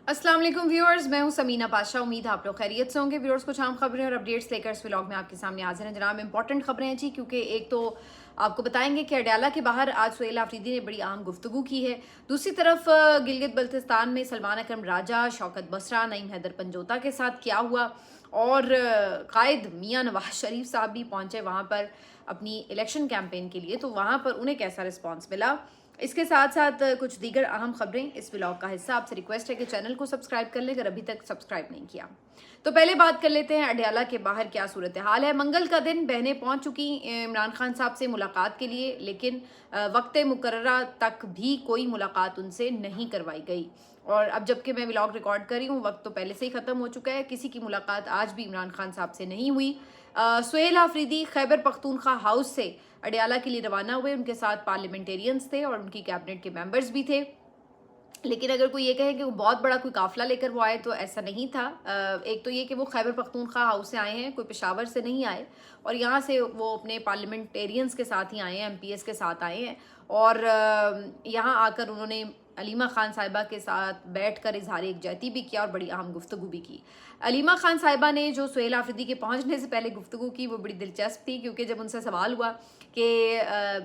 अस्सलाम वालेकुम व्यूअर्स, मैं हूं समीना पाशा। उम्मीद है आप लोग खैरियत से होंगे। व्यूअर्स, कुछ आम खबरें और अपडेट्स लेकर इस व्लॉग में आपके सामने हाजिर हैं। जनाब, इंपॉर्टेंट खबरें हैं जी, क्योंकि एक तो आपको बताएंगे कि अडयाला के बाहर आज सुहेल आफरीदी ने बड़ी अहम गुफ्तगू की है। दूसरी तरफ गिलगित बल्तिस्तान में सलमान अकरम राजा, शौकत बसरा, नईम हैदर पंजोता के साथ क्या हुआ, और कायद मियां नवाज शरीफ साहब भी पहुंचे वहां पर अपनी इलेक्शन कैंपेन के लिए, तो वहां पर उन्हें कैसा रिस्पॉन्स मिला। इसके साथ साथ कुछ दीगर अहम खबरें इस व्लॉग का हिस्सा। आपसे रिक्वेस्ट है कि चैनल को सब्सक्राइब कर लें अगर अभी तक सब्सक्राइब नहीं किया। तो पहले बात कर लेते हैं अडयाला के बाहर क्या सूरत हाल है। मंगल का दिन बहनें पहुंच चुकी इमरान खान साहब से मुलाकात के लिए, लेकिन वक्त मुकर्ररा तक भी कोई मुलाकात उनसे नहीं करवाई गई। और अब जबकि मैं व्लॉग रिकॉर्ड कर रही हूँ, वक्त तो पहले से ही ख़त्म हो चुका है। किसी की मुलाकात आज भी इमरान खान साहब से नहीं हुई। सुहेल आफरीदी खैबर पख्तूनख्वा हाउस से अडयाला के लिए रवाना हुए। उनके साथ पार्लियामेंटेरियंस थे और उनकी कैबिनेट के मेंबर्स भी थे। लेकिन अगर कोई ये कहे कि वो बहुत बड़ा कोई काफिला लेकर वो आए, तो ऐसा नहीं था। एक तो ये कि वो खैबर पख्तूनख्वा हाउस से आए हैं, कोई पेशावर से नहीं आए, और यहाँ से वो अपने पार्लियामेंटेरियंस के साथ ही आए हैं, एमपीएस के साथ आए हैं। और यहाँ आकर उन्होंने अलीमा खान साहिबा के साथ बैठकर इजहार यकजहती भी किया और बड़ी अहम गुफ्तगू भी की। अलीमा खान साहिबा ने जो सुहेल आफरीदी के पहुंचने से पहले गुफ्तगू की, वो बड़ी दिलचस्प थी, क्योंकि जब उनसे सवाल हुआ कि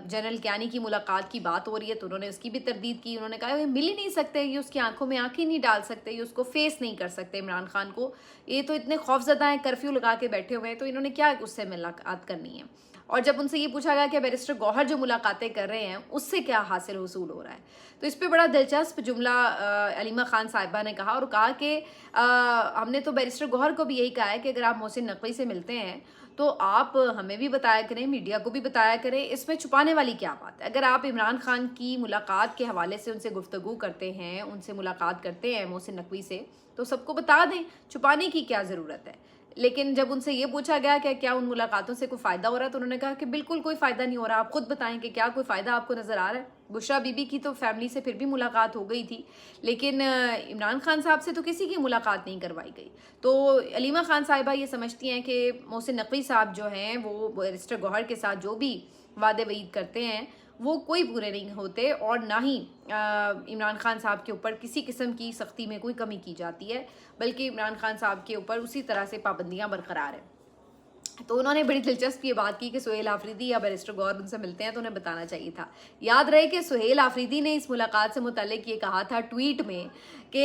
जनरल क्यानी की मुलाकात की बात हो रही है, तो उन्होंने उसकी भी तरदीद की। उन्होंने कहा ये मिल ही नहीं सकते, ये उसकी आंखों में आंखें नहीं डाल सकते, ये उसको फेस नहीं कर सकते इमरान खान को, ये तो इतने खौफजदा हैं, कर्फ्यू लगा के बैठे हुए हैं, तो इन्होंने क्या उससे मुलाकात करनी है। और जब उनसे ये पूछा गया कि बैरिस्टर गौहर जो मुलाकातें कर रहे हैं उससे क्या हासिल हसूल हो रहा है, तो इस पर बड़ा दिलचस्प जुमला अलीमा खान साहिबा ने कहा, और कहा कि हमने तो बैरिस्टर गौहर को भी यही कहा है कि अगर आप मोहसिन नकवी से मिलते हैं तो आप हमें भी बताया करें, मीडिया को भी बताया करें, इसमें छुपाने वाली क्या बात है। अगर आप इमरान खान की मुलाकात के हवाले से उनसे गुफ्तगू करते हैं, उनसे मुलाकात करते हैं मोहसिन नकवी से, तो सबको बता दें, छुपाने की क्या ज़रूरत है। लेकिन जब उनसे ये पूछा गया कि क्या उन मुलाकातों से कोई फ़ायदा हो रहा है, तो उन्होंने कहा कि बिल्कुल कोई फ़ायदा नहीं हो रहा। आप खुद बताएं कि क्या कोई फ़ायदा आपको नज़र आ रहा है। बुशरा बीबी की तो फैमिली से फिर भी मुलाकात हो गई थी, लेकिन इमरान खान साहब से तो किसी की मुलाकात नहीं करवाई गई। तो अलीमा खान साहिबा ये समझती हैं कि मोहसिन नकवी साहब जो हैं, वो बैरिस्टर गौहर के साथ जो भी वादे वईद करते हैं वो कोई पूरे नहीं होते, और ना ही इमरान खान साहब के ऊपर किसी किस्म की सख्ती में कोई कमी की जाती है, बल्कि इमरान खान साहब के ऊपर उसी तरह से पाबंदियां बरकरार हैं। तो उन्होंने बड़ी दिलचस्प ये बात की कि सुहेल आफरीदी या बैरिस्टर गौहर उनसे मिलते हैं तो उन्हें बताना चाहिए था। याद रहे कि सुहेल आफरीदी ने इस मुलाकात से मुतल्लिक ये कहा था ट्वीट में कि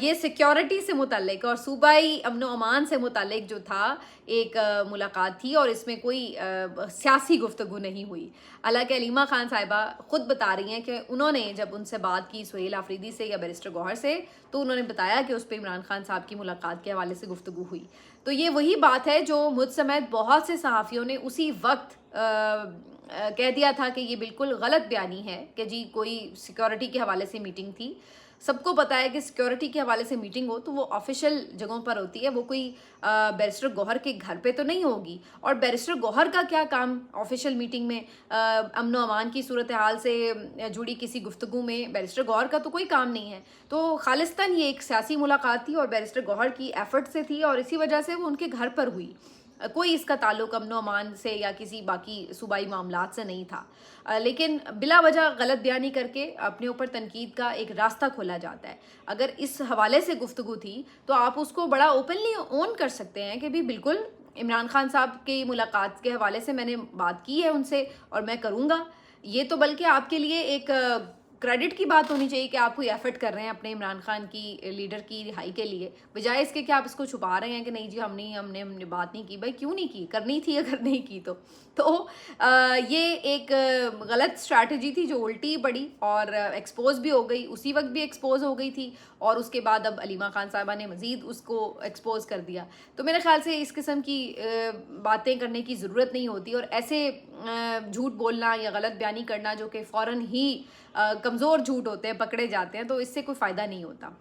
ये सिक्योरिटी से मुतल्लिक और सूबाई अमन अमान से मुतल्लिक जो था एक मुलाकात थी, और इसमें कोई सियासी गुफ्तगू नहीं हुई। हालांकि अलीमा खान साहिबा खुद बता रही हैं कि उन्होंने जब उनसे बात की सुहेल आफरीदी से या बैरिस्टर गौहर से, तो उन्होंने बताया कि उस पर इमरान खान साहब की मुलाकात के हवाले से गुफ्तगू हुई। तो ये वही बात है जो मुझ समेत बहुत से सहाफ़ियों ने उसी वक्त कह दिया था कि ये बिल्कुल गलत बयानी है कि जी कोई सिक्योरिटी के हवाले से मीटिंग थी। सबको पता है कि सिक्योरिटी के हवाले से मीटिंग हो तो वो ऑफिशियल जगहों पर होती है, वो कोई बैरिस्टर गौहर के घर पे तो नहीं होगी। और बैरिस्टर गौहर का क्या काम ऑफिशियल मीटिंग में अमन अमान की सूरत हाल से जुड़ी किसी गुफ्तगू में, बैरिस्टर गौहर का तो कोई काम नहीं है। तो खालिस्तान ये एक सियासी मुलाकात थी और बैरिस्टर गौहर की एफर्ट से थी, और इसी वजह से वो उनके घर पर हुई। कोई इसका ताल्लुक अमन अमान से या किसी बाकी सूबाई मामलात से नहीं था। लेकिन बिला वजह गलत बयानी करके अपने ऊपर तनकीद का एक रास्ता खोला जाता है। अगर इस हवाले से गुफ्तगू थी तो आप उसको बड़ा ओपनली ओन कर सकते हैं कि भी बिल्कुल इमरान खान साहब की मुलाकात के हवाले से मैंने बात की है उनसे और मैं करूँगा। ये तो बल्कि आपके लिए एक क्रेडिट की बात होनी चाहिए कि आप कोई एफर्ट कर रहे हैं अपने इमरान खान की लीडर की रिहाई के लिए, बजाय इसके कि आप इसको छुपा रहे हैं कि नहीं जी हमने हमने बात नहीं की। भाई क्यों नहीं की, करनी थी अगर नहीं की तो ये एक गलत स्ट्रैटेजी थी जो उल्टी पड़ी और एक्सपोज भी हो गई, उसी वक्त भी एक्सपोज हो गई थी, और उसके बाद अब अलीमा खान साहिबा ने मज़ीद उसको एक्सपोज कर दिया। तो मेरे ख्याल से इस किस्म की बातें करने की ज़रूरत नहीं होती, और ऐसे झूठ बोलना या गलत बयानी करना जो कि फ़ौरन ही कमज़ोर झूठ होते हैं, पकड़े जाते हैं, तो इससे कोई फ़ायदा नहीं होता।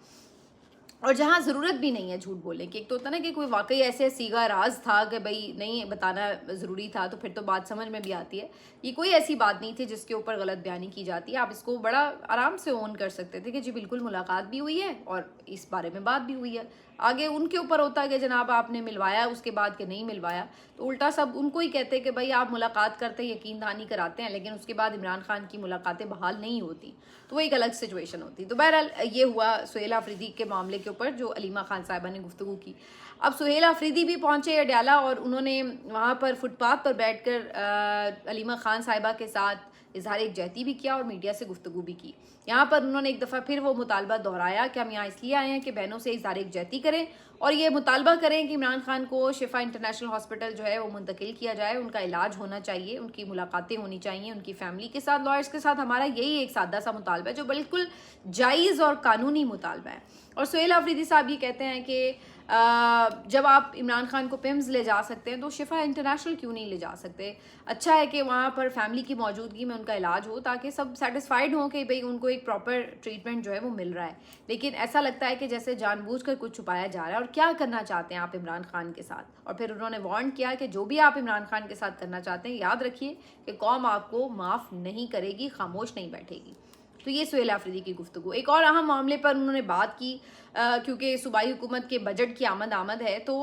और जहाँ ज़रूरत भी नहीं है झूठ बोलने की, एक तो होता ना कि कोई वाकई ऐसे सीगा राज था कि भाई नहीं बताना ज़रूरी था, तो फिर तो बात समझ में भी आती है। ये कोई ऐसी बात नहीं थी जिसके ऊपर गलत बयानी की जाती है। आप इसको बड़ा आराम से ओन कर सकते थे कि जी बिल्कुल मुलाकात भी हुई है और इस बारे में बात भी हुई है। आगे उनके ऊपर होता है कि जनाब आपने मिलवाया उसके बाद कि नहीं मिलवाया, तो उल्टा सब उनको ही कहते हैं कि भाई आप मुलाकात करते हैं, यकीन दहानी कराते हैं, लेकिन उसके बाद इमरान खान की मुलाकातें बहाल नहीं होती, तो वो एक अलग सिचुएशन होती। तो बहरहाल ये हुआ सुहेल आफरीदी के मामले के के ऊपर जो अलीमा खान साहिबा ने गुफ्तगू की। अब सुहेल आफरीदी भी पहुंचे अडयाला और उन्होंने वहाँ पर फुटपाथ पर बैठकर अलीमा खान साहिबा के साथ इजहार यकजहती भी किया और मीडिया से गुफ्तगू भी की। यहाँ पर उन्होंने एक दफ़ा फिर वो मुतालबा दोहराया कि हम यहाँ इसलिए आए हैं कि बहनों से इजहार यकजहती करें और ये मुतालबा करें कि इमरान खान को शिफा इंटरनेशनल हॉस्पिटल जो है वो मुंतकिल किया जाए, उनका इलाज होना चाहिए, उनकी मुलाकातें होनी चाहिए उनकी फैमिली के साथ, लॉयर्स के साथ। हमारा यही एक सादा सा मुतालबा है जो बिल्कुल जायज़ और कानूनी मुतालबा है। और सुहेल आफरीदी साहब ये कहते हैं कि जब आप इमरान खान को पिम्स ले जा सकते हैं तो शिफा इंटरनेशनल क्यों नहीं ले जा सकते। अच्छा है कि वहाँ पर फैमिली की मौजूदगी में उनका इलाज हो ताकि सब सेटिस्फाइड हों कि भाई उनको एक प्रॉपर ट्रीटमेंट जो है वो मिल रहा है। लेकिन ऐसा लगता है कि जैसे जानबूझकर कुछ छुपाया जा रहा है। और क्या करना चाहते हैं आप इमरान खान के साथ। और फिर उन्होंने वार्न किया कि जो भी आप इमरान खान के साथ करना चाहते हैं याद रखिए कि कौम आपको माफ़ नहीं करेगी, खामोश नहीं बैठेगी। तो ये सुहेल आफरीदी की गुफ्तगू। एक और अहम मामले पर उन्होंने बात की क्योंकि सूबाई हुकूमत के बजट की आमद है तो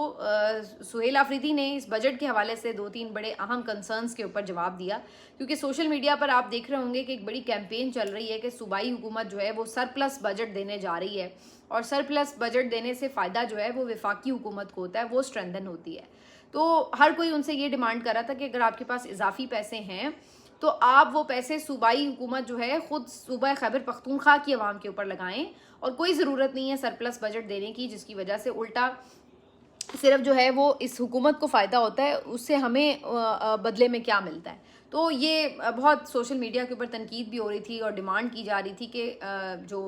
सुहेल आफरीदी ने इस बजट के हवाले से 2-3 बड़े अहम कंसर्न्स के ऊपर जवाब दिया। क्योंकि सोशल मीडिया पर आप देख रहे होंगे कि एक बड़ी कैंपेन चल रही है कि सूबाई हुकूमत जो है वो सरप्लस बजट देने जा रही है और सरप्लस बजट देने से फ़ायदा जो है वो वफाकी हुकूमत को होता है, वो स्ट्रेंथन होती है। तो हर कोई उनसे ये डिमांड कर रहा था कि अगर आपके पास इजाफी पैसे हैं तो आप वो पैसे सूबाई हुकूमत जो है ख़ुद सूबा खैबर पख्तूनख्वा की आवाम के ऊपर लगाएं और कोई ज़रूरत नहीं है सरप्लस बजट देने की, जिसकी वजह से उल्टा सिर्फ जो है वो इस हुकूमत को फ़ायदा होता है, उससे हमें बदले में क्या मिलता है। तो ये बहुत सोशल मीडिया के ऊपर तनकीद भी हो रही थी और डिमांड की जा रही थी कि जो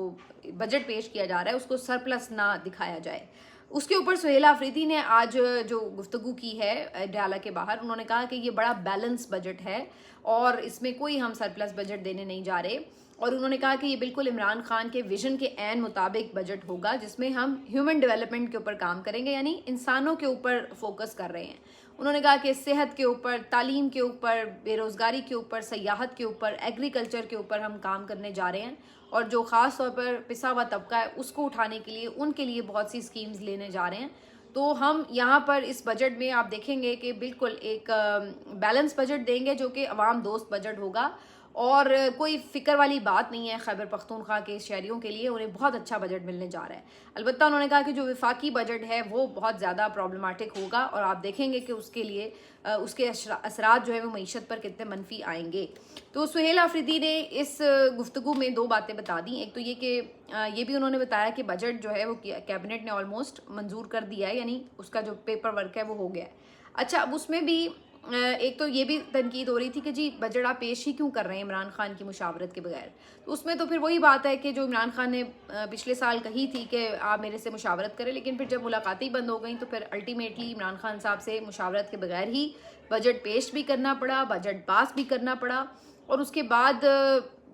बजट पेश किया जा रहा है उसको सरप्लस ना दिखाया जाए। उसके ऊपर सुहेल आफरीदी ने आज जो गुफ्तगू की है अडयाला के बाहर, उन्होंने कहा कि ये बड़ा बैलेंस बजट है और इसमें कोई हम सरप्लस बजट देने नहीं जा रहे। और उन्होंने कहा कि ये बिल्कुल इमरान खान के विजन के ऐन मुताबिक बजट होगा जिसमें हम ह्यूमन डेवलपमेंट के ऊपर काम करेंगे, यानी इंसानों के ऊपर फोकस कर रहे हैं। उन्होंने कहा कि सेहत के ऊपर, तालीम के ऊपर, बेरोज़गारी के ऊपर, सयाहत के ऊपर, एग्रीकल्चर के ऊपर हम काम करने जा रहे हैं और जो ख़ास तौर पर पिसा हुआ तबका है उसको उठाने के लिए उनके लिए बहुत सी स्कीम्स लेने जा रहे हैं। तो हम यहाँ पर इस बजट में आप देखेंगे कि बिल्कुल एक बैलेंस बजट देंगे जो कि अवाम दोस्त बजट होगा और कोई फ़िक्र वाली बात नहीं है खैबर पख्तूनख्वा के शहरियों के लिए, उन्हें बहुत अच्छा बजट मिलने जा रहा है। अलबत्ता उन्होंने कहा कि जो वफाकी बजट है वो बहुत ज़्यादा प्रॉब्लमेटिक होगा और आप देखेंगे कि उसके लिए उसके असरात जो है वो मईशत पर कितने मनफी आएंगे। तो सुहेल आफरीदी ने इस गुफ्तगू में 2 बातें बता दी। एक तो ये कि ये भी उन्होंने बताया कि बजट जो है वो कैबिनेट ने ऑलमोस्ट मंजूर कर दिया है, यानी उसका जो पेपर वर्क है वो हो गया है। अच्छा, अब उसमें भी एक तो ये भी तनकीद हो रही थी कि जी बजट आप पेश ही क्यों कर रहे हैं इमरान खान की मुशावरत के बगैर। तो उसमें तो फिर वही बात है कि जो इमरान खान ने पिछले साल कही थी कि आप मेरे से मुशावरत करें, लेकिन फिर जब मुलाकातें ही बंद हो गई तो फिर अल्टीमेटली इमरान खान साहब से मुशावरत के बगैर ही बजट पेश भी करना पड़ा, बजट पास भी करना पड़ा और उसके बाद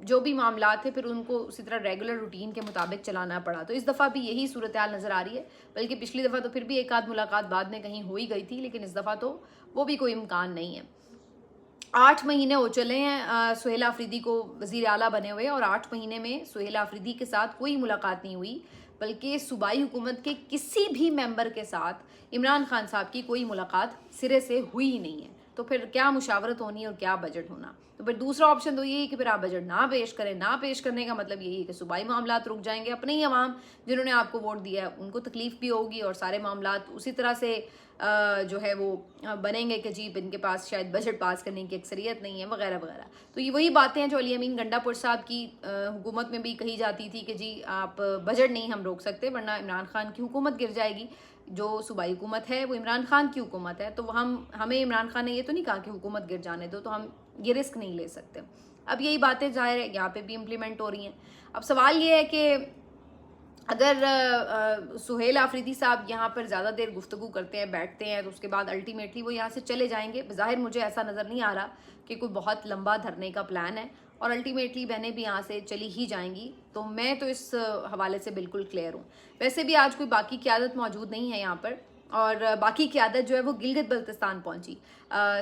जो भी मामला थे फिर उनको उसी तरह रेगुलर रूटीन के मुताबिक चलाना पड़ा। तो इस दफ़ा भी यही सूरत हाल नज़र आ रही है, बल्कि पिछली दफ़ा तो फिर भी एक आध मुलाकात बाद में कहीं हो ही गई थी, लेकिन इस दफ़ा तो वो भी कोई इम्कान नहीं है। 8 महीने हो चले हैं सुहेल आफरीदी को वज़ीर आला बने हुए और 8 महीने में सुहेल आफरीदी के साथ कोई मुलाकात नहीं हुई, बल्कि सूबाई हुकूमत के किसी भी मेंबर के साथ इमरान खान साहब की कोई मुलाकात सिरे से हुई ही नहीं है। तो फिर क्या मुशावरत होनी है और क्या बजट होना। तो फिर दूसरा ऑप्शन तो यही है कि फिर आप बजट ना पेश करें। ना पेश करने का मतलब यही है कि सूबाई मामलात रुक जाएंगे, अपने ही अवाम जिन्होंने आपको वोट दिया है उनको तकलीफ भी होगी और सारे मामलात उसी तरह से जो है वो बनेंगे कि जी इनके पास शायद बजट पास करने की अक्सरियत नहीं है वगैरह वगैरह। तो ये वही बातें हैं जो अली अमीन गंडापुर साहब की हुकूमत में भी कही जाती थी कि जी आप बजट नहीं हम रोक सकते वरना इमरान खान की हुकूमत गिर जाएगी। जो सूबाई हुकूमत है वो इमरान खान की हुकूमत है, तो हमें इमरान खान ने ये तो नहीं कहा कि हुकूमत गिर जाने दो, तो हम ये रिस्क नहीं ले सकते। अब यही बातें ज़ाहिर है यहाँ पे भी इम्प्लीमेंट हो रही हैं। अब सवाल ये है कि अगर सुहेल आफरीदी साहब यहाँ पर ज़्यादा देर गुफ्तगू करते हैं, बैठते हैं, तो उसके बाद अल्टीमेटली वो यहाँ से चले जाएंगे। ज़ाहिर मुझे ऐसा नज़र नहीं आ रहा कि कोई बहुत लंबा धरने का प्लान है और अल्टीमेटली बहनें भी यहाँ से चली ही जाएंगी। तो मैं तो इस हवाले से बिल्कुल क्लियर हूँ। वैसे भी आज कोई बाकी क़यादत मौजूद नहीं है यहाँ पर और बाकी क़यादत जो है वो गिलगित बल्तिस्तान पहुँची।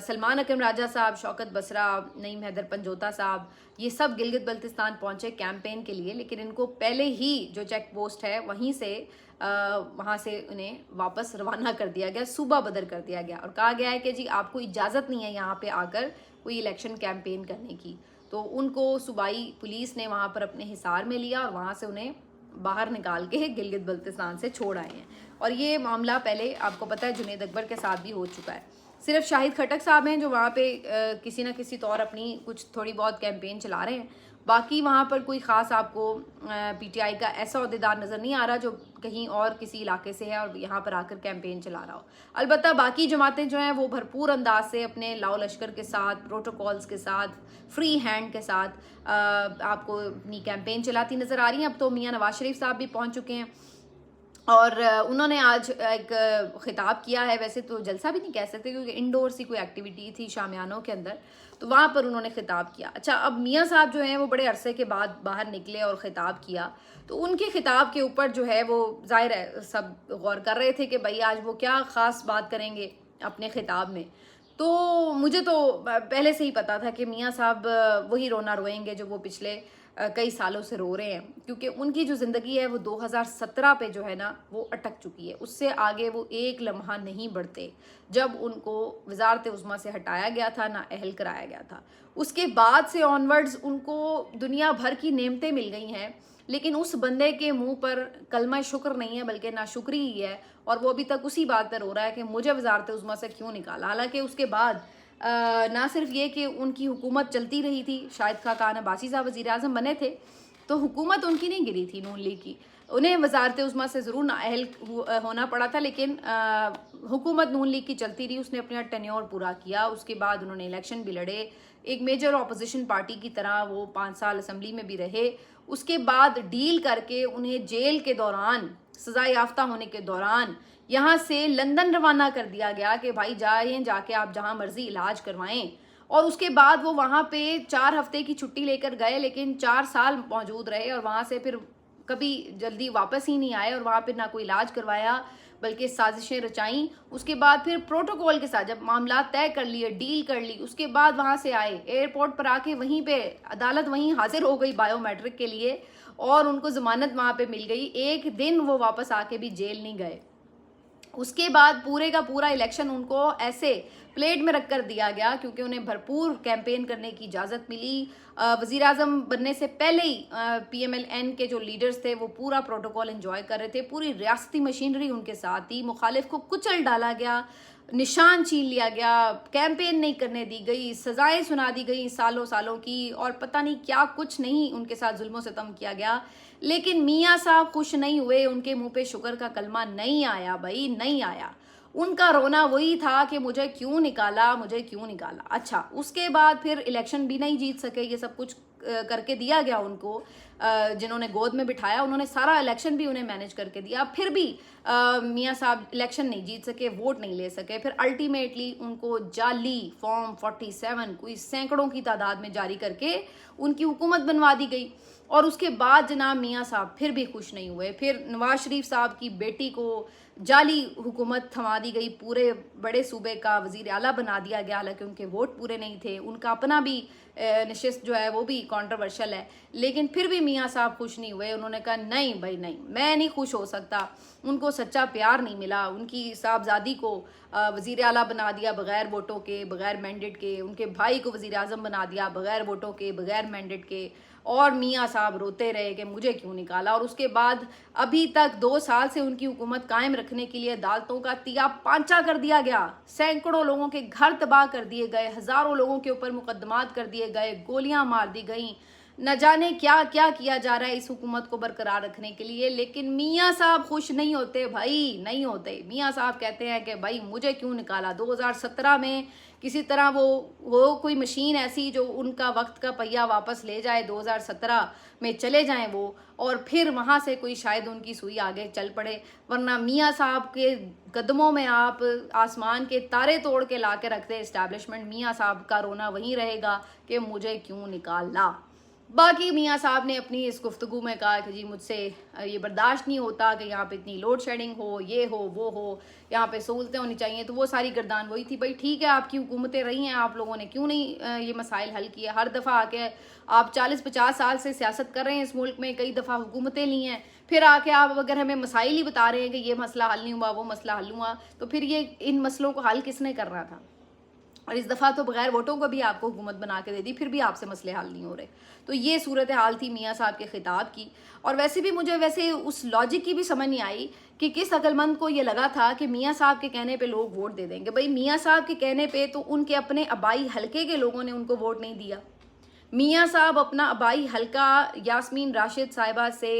सलमान अकरम राजा साहब, शौकत बसरा, नईम हैदर पंजोता साहब, ये सब गिलगित बल्तिस्तान पहुँचे कैंपेन के लिए, लेकिन इनको पहले ही जो चेक पोस्ट है वहीं से वहाँ से उन्हें वापस रवाना कर दिया गया, सूबा बदर कर दिया गया और कहा गया है कि जी आपको इजाज़त नहीं है यहाँ पे आकर कोई इलेक्शन कैंपेन करने की। तो उनको सूबाई पुलिस ने वहाँ पर अपने हिसार में लिया और वहाँ से उन्हें बाहर निकाल के गिलगित बल्तिस्तान से छोड़ आए हैं। और ये मामला पहले आपको पता है जुनैद अकबर के साथ भी हो चुका है। सिर्फ शाहिद खटक साहब हैं जो वहाँ पे किसी न किसी तौर अपनी कुछ थोड़ी बहुत कैंपेन चला रहे हैं, बाकी वहाँ पर कोई ख़ास आपको पीटीआई का ऐसा अहदेदार नज़र नहीं आ रहा जो कहीं और किसी इलाके से है और यहाँ पर आकर कैंपेन चला रहा हो। अलबत्ता बाकी जमातें जो हैं वो भरपूर अंदाज से अपने लाओ लश्कर के साथ, प्रोटोकॉल्स के साथ, फ्री हैंड के साथ आपको अपनी कैंपेन चलाती नज़र आ रही हैं। अब तो मियाँ नवाज शरीफ साहब भी पहुँच चुके हैं और उन्होंने आज एक ख़िताब किया है। वैसे तो जलसा भी नहीं कह सकते क्योंकि इंडोर सी कोई एक्टिविटी थी शामियानों के अंदर, तो वहाँ पर उन्होंने ख़िताब किया। अच्छा, अब मियाँ साहब जो हैं वो बड़े अरसे के बाद बाहर निकले और ख़िताब किया, तो उनके ख़िताब के ऊपर जो है वो ज़ाहिर है सब गौर कर रहे थे कि भाई आज वो क्या ख़ास बात करेंगे अपने ख़िताब में। तो मुझे तो पहले से ही पता था कि मियाँ साहब वही रोना रोएंगे जो वो पिछले कई सालों से रो रहे हैं, क्योंकि उनकी जो ज़िंदगी है वो 2017 पे जो है ना वो अटक चुकी है। उससे आगे वो एक लम्हा नहीं बढ़ते। जब उनको वजारत उज़्मा से हटाया गया था, ना अहल कराया गया था, उसके बाद से ऑनवर्ड्स उनको दुनिया भर की नेमतें मिल गई हैं, लेकिन उस बंदे के मुंह पर कलमा शुक्र नहीं है बल्कि नाशुक्री ही है। और वो अभी तक उसी बात पर रो रहा है कि मुझे वजारत उज़्मा से क्यों निकाला। हालांकि उसके बाद ना सिर्फ ये कि उनकी हुकूमत चलती रही थी, शाहिद खाकान अब्बासी साहब वज़ीर आज़म बने थे, तो हुकूमत उनकी नहीं गिरी थी नून लीग की। उन्हें वजारत उज़्मा से ज़रूर नाअहल होना पड़ा था, लेकिन हुकूमत नून लीग की चलती रही। उसने अपना टेन्योर पूरा किया, उसके बाद उन्होंने इलेक्शन भी लड़े, एक मेजर अपोजिशन पार्टी की तरह वो 5 साल असम्बली में भी रहे। उसके बाद डील करके उन्हें जेल के दौरान, सज़ा याफ्ता होने के दौरान यहाँ से लंदन रवाना कर दिया गया कि भाई जाके आप जहाँ मर्जी इलाज करवाएं। और उसके बाद वो वहाँ पे 4 हफ्ते की छुट्टी लेकर गए, लेकिन 4 साल मौजूद रहे और वहाँ से फिर कभी जल्दी वापस ही नहीं आए और वहाँ पे ना कोई इलाज करवाया बल्कि साजिशें रचाई। उसके बाद फिर प्रोटोकॉल के साथ जब मामला तय कर लिए, डील कर ली, उसके बाद वहाँ से आए, एयरपोर्ट पर आके वहीं पे अदालत वहीं हाजिर हो गई बायोमेट्रिक के लिए और उनको ज़मानत वहाँ पे मिल गई। एक दिन वो वापस आके भी जेल नहीं गए। उसके बाद पूरे का पूरा इलेक्शन उनको ऐसे प्लेट में रख कर दिया गया क्योंकि उन्हें भरपूर कैंपेन करने की इजाज़त मिली। वज़ीर आज़म बनने से पहले ही PMLN के जो लीडर्स थे वो पूरा प्रोटोकॉल एंजॉय कर रहे थे, पूरी रियासती मशीनरी उनके साथ थी। मुखालिफ को कुचल डाला गया, निशान छीन लिया गया, कैंपेन नहीं करने दी गई, सज़ाएं सुना दी गई सालों सालों की, और पता नहीं क्या कुछ नहीं उनके साथ जुल्म सितम किया गया। लेकिन मियाँ साहब खुश नहीं हुए, उनके मुंह पे शुक्र का कलमा नहीं आया भाई, नहीं आया। उनका रोना वही था कि मुझे क्यों निकाला, मुझे क्यों निकाला। अच्छा, उसके बाद फिर इलेक्शन भी नहीं जीत सके, ये सब कुछ करके दिया गया उनको, जिन्होंने गोद में बिठाया उन्होंने सारा इलेक्शन भी उन्हें मैनेज करके दिया, फिर भी मियाँ साहब इलेक्शन नहीं जीत सके, वोट नहीं ले सके। फिर अल्टीमेटली उनको जाली फॉर्म 47 कोई सैकड़ों की तादाद में जारी करके उनकी हुकूमत बनवा दी गई। और उसके बाद जनाब मियाँ साहब फिर भी खुश नहीं हुए। फिर नवाज शरीफ साहब की बेटी को जाली हुकूमत थमा दी गई, पूरे बड़े सूबे का वज़ीर आला बना दिया गया, हालांकि उनके वोट पूरे नहीं थे। उनका अपना भी नशिस्त जो है वो भी कंट्रोवर्शियल है, लेकिन फिर भी मियाँ साहब खुश नहीं हुए। उन्होंने कहा नहीं भाई नहीं, मैं नहीं खुश हो सकता। उनको सच्चा प्यार नहीं मिला, उनकी साहबजादी को वज़ीर आला बना दिया बग़ैर वोटों के, बग़ैर मैंडेट के, उनके भाई को वज़ीर आज़म बना दिया बग़ैर वोटों के, बग़ैर मैंडेट के, और मियाँ साहब रोते रहे कि मुझे क्यों निकाला। और उसके बाद अभी तक 2 साल से उनकी हुकूमत कायम रखने के लिए अदालतों का तिया पांचा कर दिया गया, सैकड़ों लोगों के घर तबाह कर दिए गए, हज़ारों लोगों के ऊपर मुकदमात कर दिए गए, गोलियां मार दी गई, न जाने क्या क्या किया जा रहा है इस हुकूमत को बरकरार रखने के लिए। लेकिन मियाँ साहब खुश नहीं होते भाई, नहीं होते। मियाँ साहब कहते हैं कि भाई मुझे क्यों निकाला। 2017 में किसी तरह वो कोई मशीन ऐसी जो उनका वक्त का पहिया वापस ले जाए, 2017 में चले जाएं वो, और फिर वहाँ से कोई शायद उनकी सुई आगे चल पड़े। वरना मियाँ साहब के कदमों में आप आसमान के तारे तोड़ के ला के रखते इस्टेब्लिशमेंट, मियाँ साहब का रोना वहीं रहेगा कि मुझे क्यों निकाला। बाकी मियाँ साहब ने अपनी इस गुफ्तगू में कहा कि जी मुझसे ये बर्दाश्त नहीं होता कि यहाँ पे इतनी लोड शेडिंग हो, ये हो वो हो, यहाँ पे सहूलतें होनी चाहिए। तो वो सारी गर्दान वही थी भाई, ठीक है आपकी हुकूमतें रही हैं, आप लोगों ने क्यों नहीं ये मसाइल हल किए। हर दफ़ा आके आप 40-50 साल से सियासत कर रहे हैं इस मुल्क में, कई दफ़ा हुकूमतें ली हैं, फिर आके आप अगर हमें मसाइल ही बता रहे हैं कि ये मसला हल नहीं हुआ, वो मसला हल हुआ, तो फिर ये इन मसलों को हल किसने करना था। और इस दफ़ा तो बगैर वोटों को भी आपको हुकूमत बना के दे दी, फिर भी आपसे मसले हल नहीं हो रहे। तो ये सूरत हाल थी मियाँ साहब के खिताब की। और वैसे भी मुझे वैसे उस लॉजिक की भी समझ नहीं आई कि किस अक्लमंद को ये लगा था कि मियाँ साहब के कहने पे लोग वोट दे देंगे। भाई मियाँ साहब के कहने पे तो उनके अपने आबाई हलके के लोगों ने उनको वोट नहीं दिया। मियाँ साहब अपना आबाई हलका यास्मीन राशिद साहिबा से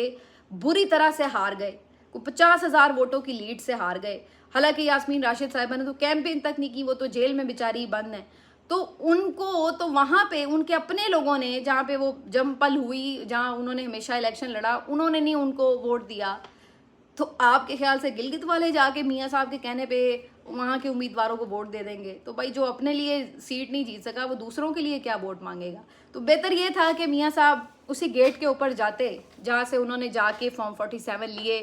बुरी तरह से हार गए, 50,000 वोटों की लीड से हार गए। हालांकि यास्मीन राशिद साहिबा ने तो कैंपेन तक नहीं की, वो तो जेल में बेचारी बंद है। तो उनको तो वहां पे उनके अपने लोगों ने, जहाँ पे वो जमपल हुई, जहाँ उन्होंने हमेशा इलेक्शन लड़ा, उन्होंने नहीं उनको वोट दिया। तो आपके ख्याल से गिलगित वाले जाके मियाँ साहब के कहने पे वहाँ के उम्मीदवारों को वोट दे देंगे? तो भाई जो अपने लिए सीट नहीं जीत सका वो दूसरों के लिए क्या वोट मांगेगा? तो बेहतर ये था कि मियाँ साहब उसी गेट के ऊपर जाते जहाँ से उन्होंने जाके फॉर्म 47 लिए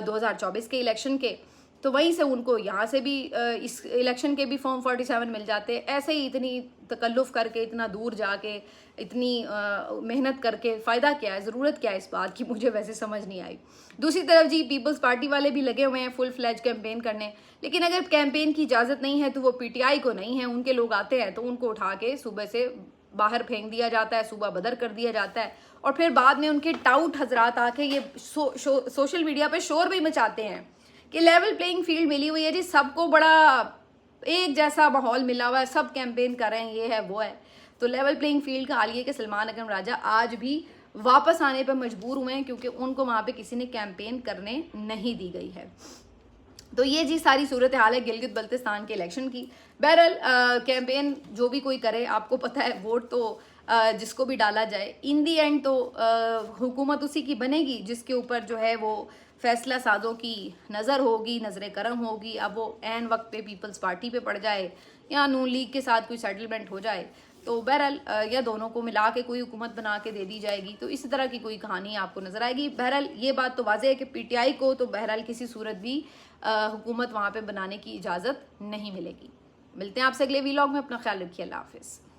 2024 के इलेक्शन के। तो वहीं से उनको यहाँ से भी इस इलेक्शन के भी फॉर्म 47 मिल जाते। ऐसे ही इतनी तकल्लुफ करके, इतना दूर जाके, इतनी मेहनत करके फ़ायदा क्या है, ज़रूरत क्या है इस बात की, मुझे वैसे समझ नहीं आई। दूसरी तरफ जी पीपल्स पार्टी वाले भी लगे हुए हैं फुल फ्लैज कैंपेन करने, लेकिन अगर कैंपेन की इजाज़त नहीं है तो वो पीटीआई को नहीं है, उनके लोग आते हैं तो उनको उठा के सुबह से बाहर फेंक दिया जाता है, सुबह बदर कर दिया जाता है। और फिर बाद में उनके टाउट हजरात आके ये सोशल मीडिया पे शोर भी मचाते हैं कि लेवल प्लेइंग फील्ड मिली हुई है जी, सबको बड़ा एक जैसा माहौल मिला हुआ है, सब कैंपेन कर रहे हैं, ये है वो है। तो लेवल प्लेइंग फील्ड का हाल ये कि सलमान अकरम राजा आज भी वापस आने पर मजबूर हुए हैं क्योंकि उनको वहाँ पे किसी ने कैंपेन करने नहीं दी गई है। तो ये जी सारी सूरत हाल है गिलगित बल्तिस्तान के इलेक्शन की। बहरहाल कैंपेन जो भी कोई करे, आपको पता है वोट तो जिसको भी डाला जाए, इन दी एंड तो हुकूमत उसी की बनेगी जिसके ऊपर जो है वो फैसला साजों की नज़र होगी, नज़र करम होगी। अब वो ऐन वक्त पे पीपल्स पार्टी पे पड़ जाए या नून लीग के साथ कोई सेटलमेंट हो जाए, तो बहरहाल या दोनों को मिला के कोई हुकूमत बना के दे दी जाएगी, तो इसी तरह की कोई कहानी आपको नजर आएगी। बहरहाल ये बात तो वाज़ेह है कि पीटीआई को तो बहरहाल किसी सूरत भी हुकूमत वहाँ पे बनाने की इजाज़त नहीं मिलेगी। मिलते हैं आपसे अगले वीलॉग में, अपना ख्याल रखिए, अल्लाह हाफिज़।